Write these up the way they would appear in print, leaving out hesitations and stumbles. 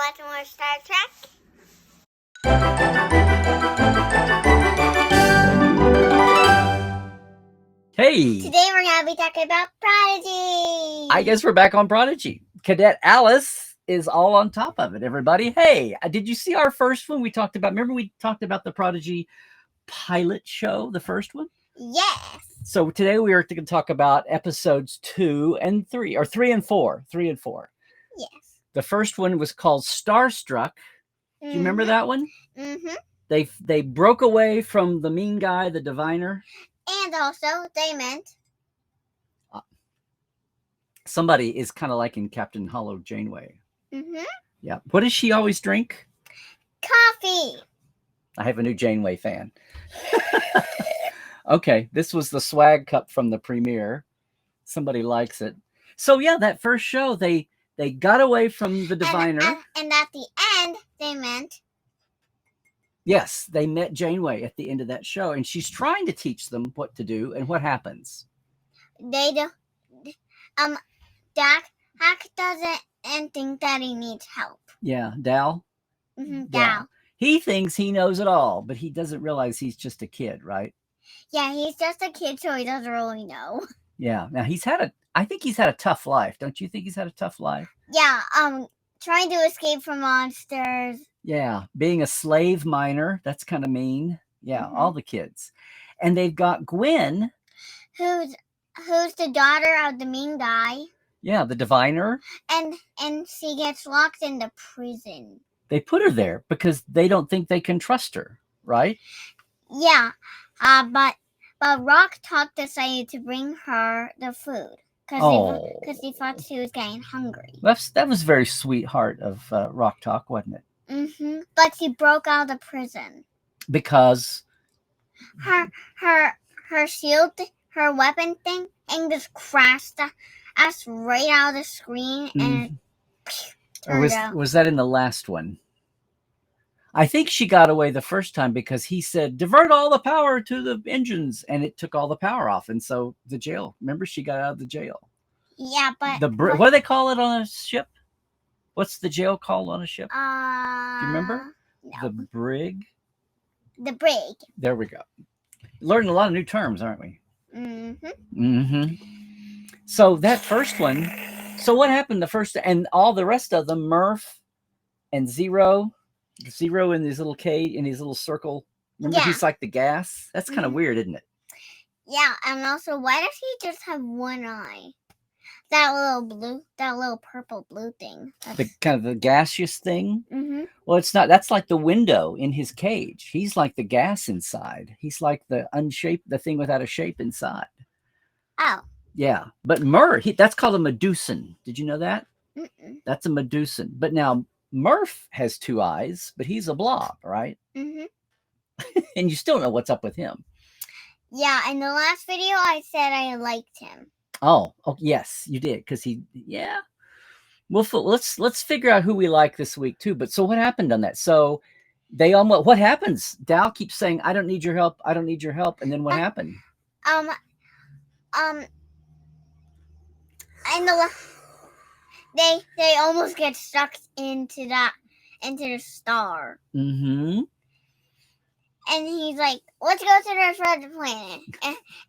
watch more Star Trek? Hey! Today we're going to be talking about Prodigy! I guess we're back on Prodigy. Cadet Alice is all on top of it, everybody. Hey, did you see our first one we talked about? Remember we talked about the Prodigy pilot show, the first one? Yes! So today we are going to talk about episodes 2 and 3, or 3 and 4. 3 and 4. Yes. The first one was called Starstruck. Do you remember that one? Mm-hmm. They broke away from the mean guy, the diviner. And also, they meant... somebody is kind of like in Captain Hollow Janeway. Mm-hmm. Yeah. What does she always drink? Coffee! I have a new Janeway fan. Okay, this was the swag cup from the premiere. Somebody likes it. So yeah, that first show, they got away from the diviner. And at the end, they meant... Yes, they met Janeway at the end of that show, and she's trying to teach them what to do, and what happens? They do... Hack doesn't think that he needs help. Yeah, Dal? Mm-hmm, Yeah. Dal. He thinks he knows it all, but he doesn't realize he's just a kid, right? Yeah, he's just a kid, so he doesn't really know. Yeah. Now I think he's had a tough life. Don't you think he's had a tough life? Yeah, trying to escape from monsters. Yeah, being a slave miner, that's kind of mean. Yeah, all the kids. And they've got Gwen. Who's the daughter of the mean guy. Yeah, the diviner. And she gets locked into prison. They put her there because they don't think they can trust her, right? Yeah, but Rock Talk decided to bring her the food because he thought she was getting hungry. That was very sweetheart of Rock Talk, wasn't it? Mm-hmm. But she broke out of prison because her shield, her weapon thing, and just crashed us right out of the screen, and or was that in the last one? I think she got away the first time because he said, divert all the power to the engines, and it took all the power off. And so the jail, remember, she got out of the jail. Yeah, but... what do they call it on a ship? What's the jail called on a ship? Do you remember? No. The brig? The brig. There we go. Learning a lot of new terms, aren't we? Mm-hmm. Mm-hmm. So that first one, so what happened the first, and all the rest of them, Murph and Zero in his little cage, in his little circle. Remember, he's like the gas? That's kind of weird, isn't it? Yeah, and also, why does he just have one eye? That little purple blue thing. The kind of the gaseous thing? Mm-hmm. Well, it's not. That's like the window in his cage. He's like the gas inside. He's like the the thing without a shape inside. Oh. Yeah, but Murph, that's called a Medusan. Did you know that? Mm-mm. That's a Medusan. But now Murph has two eyes, but he's a blob, right? Mm-hmm. And you still know what's up with him. Yeah, in the last video, I said I liked him. Oh yes, you did, because yeah. Well, let's figure out who we like this week too. But so what happened on that? So they almost, what happens? Dal keeps saying, "I don't need your help. I don't need your help," and then what happened? And they almost get sucked into the star. Mm-hmm. And he's like, let's go to the red planet.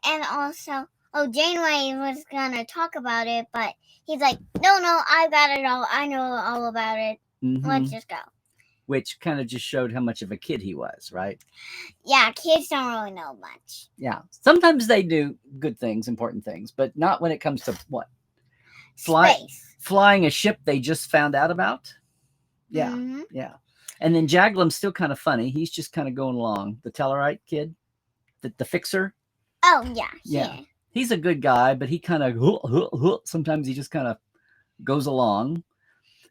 And also, Janeway was gonna talk about it, but he's like, no, I've got it all. I know all about it. Mm-hmm. Let's just go. Which kind of just showed how much of a kid he was, right? Yeah, kids don't really know much. Yeah. Sometimes they do good things, important things, but not when it comes to what? Flying a ship they just found out about? Yeah. Mm-hmm. Yeah. And then Jaglam's still kind of funny. He's just kind of going along. The Tellarite kid, the fixer. Oh, yeah. Yeah. He's a good guy, but he kind of, sometimes he just kind of goes along.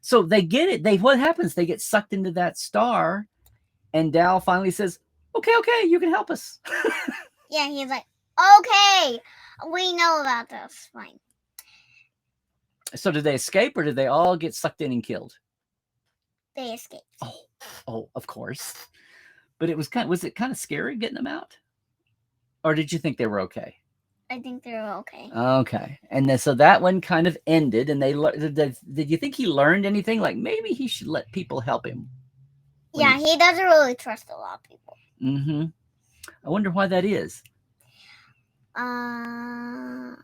So they get it. What happens? They get sucked into that star, and Dal finally says, okay, you can help us. Yeah, he's like, okay, we know about this. Fine. So did they escape, or did they all get sucked in and killed? They escaped. Oh, of course. But was it kind of scary getting them out? Or did you think they were okay? I think they're okay. Okay. And then so that one kind of ended, and did you think he learned anything? Like maybe he should let people help him. Yeah, he doesn't really trust a lot of people. Mm-hmm. I wonder why that is. I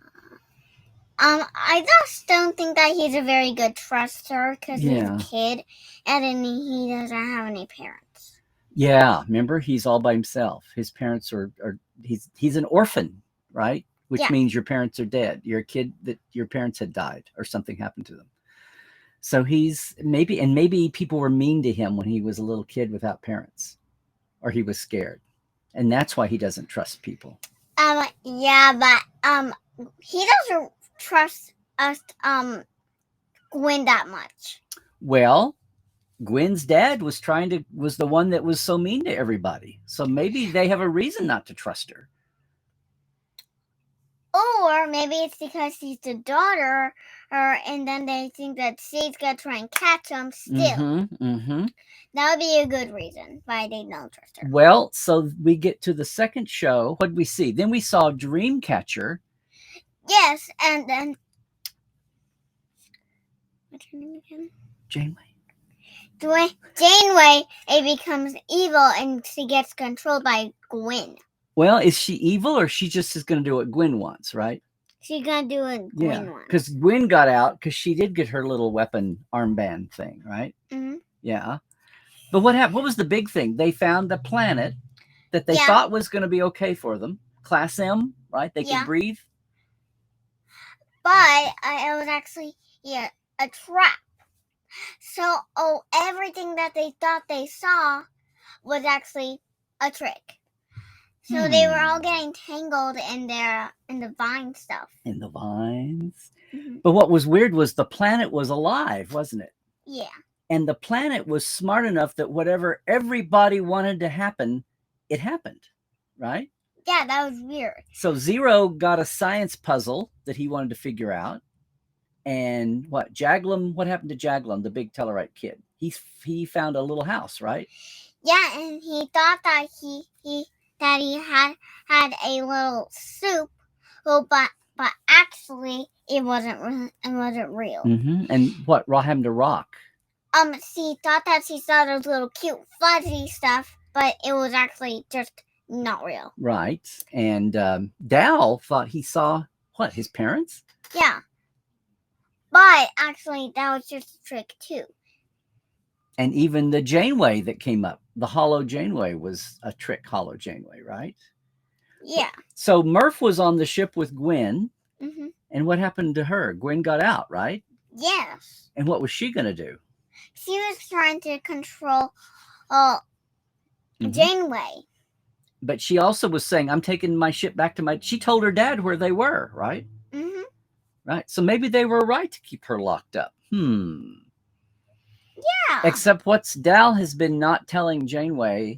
just don't think that he's a very good truster because he's a kid and then he doesn't have any parents. Yeah, remember, he's all by himself. His parents are he's an orphan, right? Which means your parents are dead. You're a kid that your parents had died or something happened to them. So he's maybe people were mean to him when he was a little kid without parents, or he was scared, and that's why he doesn't trust people. Yeah, but he doesn't trust us Gwen that much. Well, Gwen's dad was the one that was so mean to everybody. So maybe they have a reason not to trust her. Or maybe it's because she's the daughter, and then they think that she's gonna try and catch him still. That would be a good reason why they don't trust her. Well, so we get to the second show. What did we see? Then we saw Dreamcatcher. Yes, and then what's her name again? Janeway, it becomes evil and she gets controlled by Gwen. Well, is she evil or she just is going to do what Gwen wants, right? She's going to do what Gwen wants. Because Gwen got out because she did get her little weapon armband thing, right? Mm-hmm. Yeah. But what happened? What was the big thing? They found the planet that they thought was going to be okay for them. Class M, right? They could breathe. But it was actually a trap. So, everything that they thought they saw was actually a trick. So they were all getting tangled in the vine stuff. In the vines. Mm-hmm. But what was weird was the planet was alive, wasn't it? Yeah. And the planet was smart enough that whatever everybody wanted to happen, it happened, right? Yeah, that was weird. So Zero got a science puzzle that he wanted to figure out. And what happened to Jaglum, the big Tellarite kid? He found a little house, right? Yeah, and he thought that he had a little soup, but actually it wasn't real. Mm-hmm. And what happened to Rock? She thought that she saw those little cute fuzzy stuff, but it was actually just not real. Right. And Dal thought he saw his parents? Yeah. But actually, that was just a trick, too. And even the Janeway that came up, the hollow Janeway, was a trick hollow Janeway, right? Yeah. So Murph was on the ship with Gwen. Mm-hmm. And what happened to her? Gwen got out, right? Yes. And what was she going to do? She was trying to control Janeway. But she also was saying, I'm taking my ship back to she told her dad where they were, right? Mm-hmm. Right. So maybe they were right to keep her locked up. Yeah. Except Dal has been not telling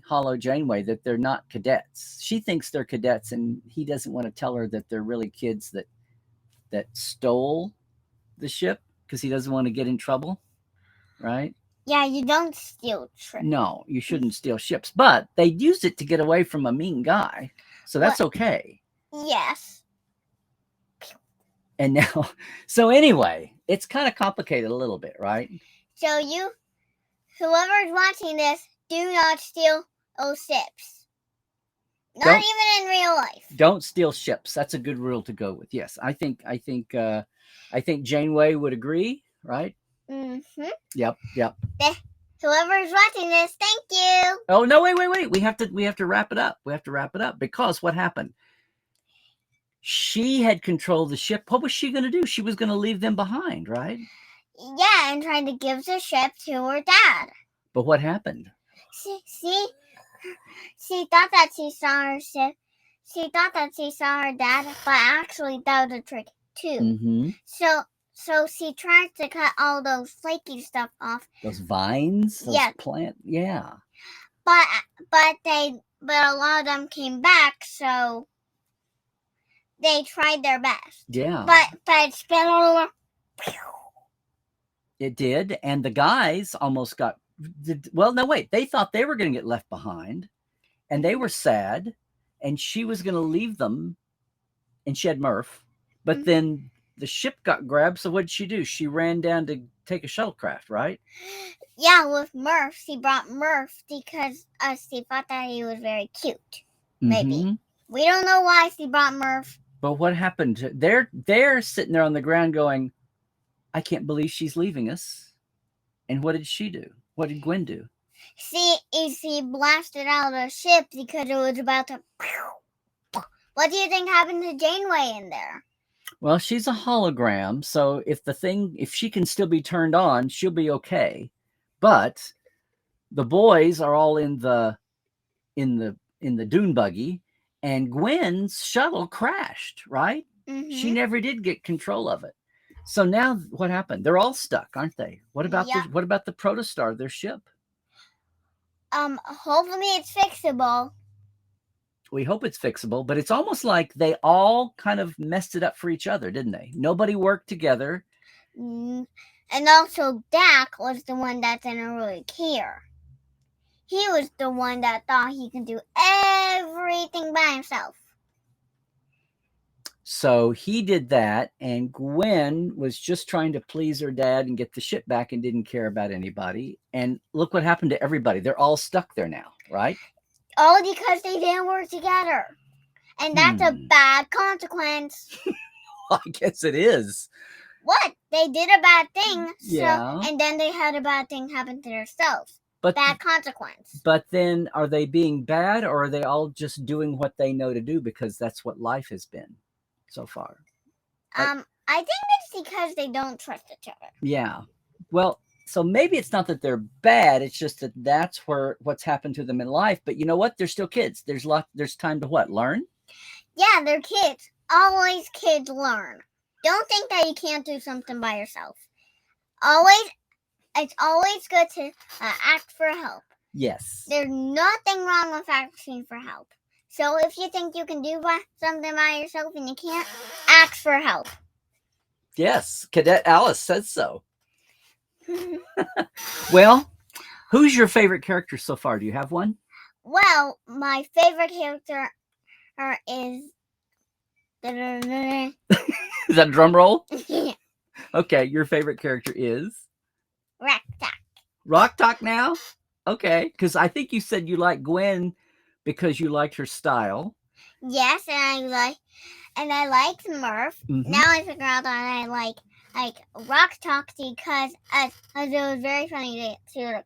hollow Janeway, that they're not cadets. She thinks they're cadets, and he doesn't want to tell her that they're really kids that stole the ship because he doesn't want to get in trouble, right? Yeah, you don't steal ships. No, you shouldn't steal ships. But they used it to get away from a mean guy, so that's okay. Yes. And now, so anyway, it's kind of complicated a little bit, right? So whoever's watching this, do not steal those ships. Not even in real life. Don't steal ships. That's a good rule to go with. Yes, I think Janeway would agree, right? Mm-hmm. Yep. Whoever's watching this, thank you. Oh no! Wait! We have to wrap it up. Because what happened? She had controlled the ship. What was she going to do? She was going to leave them behind, right? Yeah, and trying to give the ship to her dad. But what happened? She thought that she saw her ship. She thought that she saw her dad, but actually that was a trick too. Mm-hmm. So she tried to cut all those flaky stuff off. Those vines? Those plant? Yeah. But a lot of them came back, so they tried their best. Yeah. But it spilled all over. It did, and the guys almost got. Well, no, wait. They thought they were going to get left behind, and they were sad, and she was going to leave them and she had Murph, but Mhm. then the ship got grabbed. So what did she do? She ran down to take a shuttlecraft, right? Yeah, with Murph. She brought Murph because she thought that he was very cute. Maybe. Mhm. We don't know why she brought Murph. But what happened? They're sitting there on the ground going, I can't believe she's leaving us. And what did she do? What did Gwen do? She blasted out of the ship because it was about to. What do you think happened to Janeway in there? Well, she's a hologram, so if she can still be turned on, she'll be okay. But the boys are all in the dune buggy, and Gwen's shuttle crashed, right? Mm-hmm. She never did get control of it. So now what happened? They're all stuck, aren't they? What about the Protostar, their ship? Hopefully it's fixable. We hope it's fixable, but it's almost like they all kind of messed it up for each other, didn't they? Nobody worked together. And also Dak was the one that didn't really care. He was the one that thought he could do everything by himself. So he did that, and Gwen was just trying to please her dad and get the ship back and didn't care about anybody. And look what happened to everybody. They're all stuck there now, right? All because they didn't work together. And that's a bad consequence. I guess it is. What? They did a bad thing, Yeah. and then they had a bad thing happen to themselves. But bad consequence. But then are they being bad, or are they all just doing what they know to do because that's what life has been so far? I think it's because they don't trust each other. Yeah. Well, so maybe it's not that they're bad, it's just that that's what's happened to them in life. But you know what? They're still kids. There's time to what? Learn? Yeah, they're kids. Always kids learn. Don't think that you can't do something by yourself. It's always good to ask for help. Yes. There's nothing wrong with asking for help. So if you think you can do something by yourself and you can't, ask for help. Yes, Cadet Alice says so. Well, who's your favorite character so far? Do you have one? Well, my favorite character is... Is that a drum roll? Okay, your favorite character is? Rock Talk. Rock Talk now? Okay, because I think you said you like Gwen because you liked her style. Yes, and I liked Murph. Mm-hmm. Now I figure out that I like Rock Talk because it was very funny to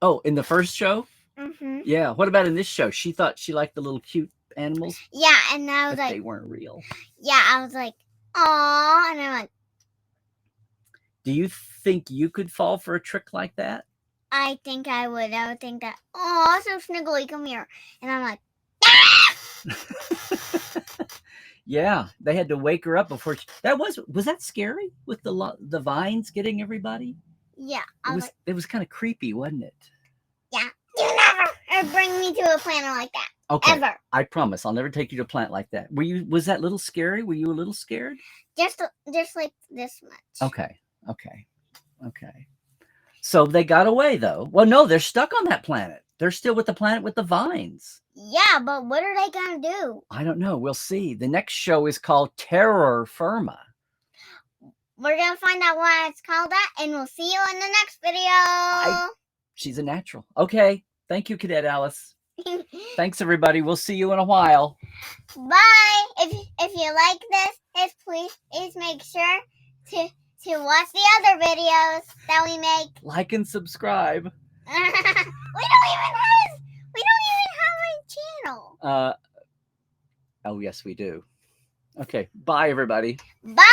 Oh, in the first show? Mm-hmm. Yeah. What about in this show? She thought she liked the little cute animals? Yeah, and I was but like... they weren't real. Yeah, I was like, aww, and I'm like... Do you think you could fall for a trick like that? I think I would. I would think that, oh, so Sniggly, come here. And I'm like, Yeah, they had to wake her up before was that scary with the vines getting everybody? Yeah. It was kind of creepy, wasn't it? Yeah. You never bring me to a planet like that. Okay. Ever. I promise I'll never take you to a plant like that. Was that a little scary? Were you a little scared? Just like this much. Okay. So they got away though. Well, no, they're stuck on that planet. They're still with the planet with the vines. Yeah, but what are they going to do? I don't know. We'll see. The next show is called Terror Firma. We're going to find out why it's called that, and we'll see you in the next video. She's a natural. Okay. Thank you, Cadet Alice. Thanks, everybody. We'll see you in a while. Bye. If you like this, please make sure to watch the other videos that we make. Like and subscribe. We don't even have a channel. Oh yes, we do. Okay. Bye, everybody. Bye.